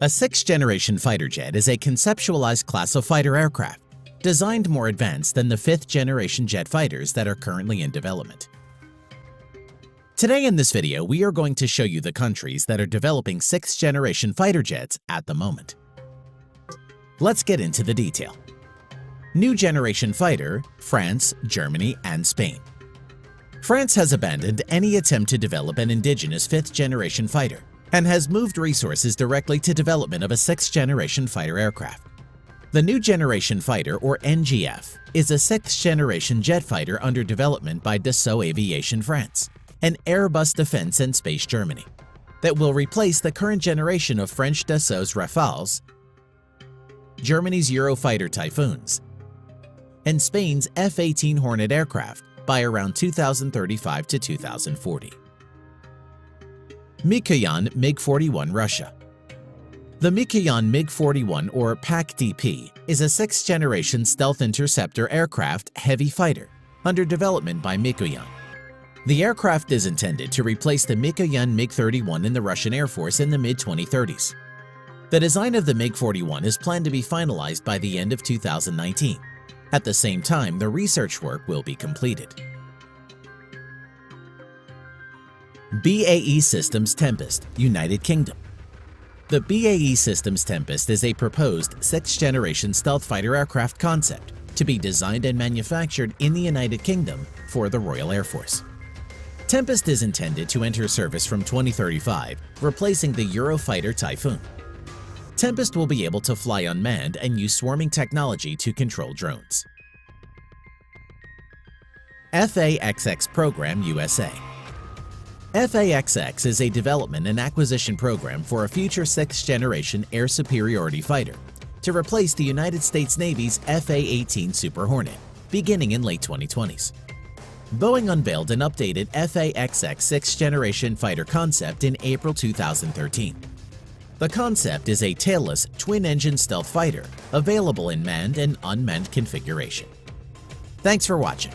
A sixth-generation fighter jet is a conceptualized class of fighter aircraft, designed more advanced than the fifth-generation jet fighters that are currently in development. Today in this video, we are going to show you the countries that are developing sixth-generation fighter jets at the moment. Let's get into the detail. New generation fighter, France, Germany, and Spain. France has abandoned any attempt to develop an indigenous fifth-generation fighter and has moved resources directly to development of a sixth-generation fighter aircraft. The New Generation Fighter, or NGF, is a sixth-generation jet fighter under development by Dassault Aviation France and Airbus Defence and Space Germany that will replace the current generation of French Dassault's Rafales, Germany's Eurofighter Typhoons, and Spain's F-18 Hornet aircraft by around 2035 to 2040. Mikoyan MiG-41 Russia. The Mikoyan MiG-41, or PAC-DP, is a sixth-generation stealth interceptor aircraft heavy fighter under development by Mikoyan. The aircraft is intended to replace the Mikoyan MiG-31 in the Russian Air Force in the mid-2030s. The design of the MiG-41 is planned to be finalized by the end of 2019. At the same time, the research work will be completed. BAE Systems Tempest, United Kingdom. The BAE Systems Tempest is a proposed sixth-generation stealth fighter aircraft concept to be designed and manufactured in the United Kingdom for the Royal Air Force. Tempest is intended to enter service from 2035, replacing the Eurofighter Typhoon. Tempest will be able to fly unmanned and use swarming technology to control drones. FAXX Program USA. FAXX is a development and acquisition program for a future sixth-generation air superiority fighter to replace the United States Navy's F/A-18 Super Hornet, beginning in late 2020s. Boeing unveiled an updated FAXX sixth-generation fighter concept in April 2013. The concept is a tailless, twin-engine stealth fighter available in manned and unmanned configuration. Thanks for watching.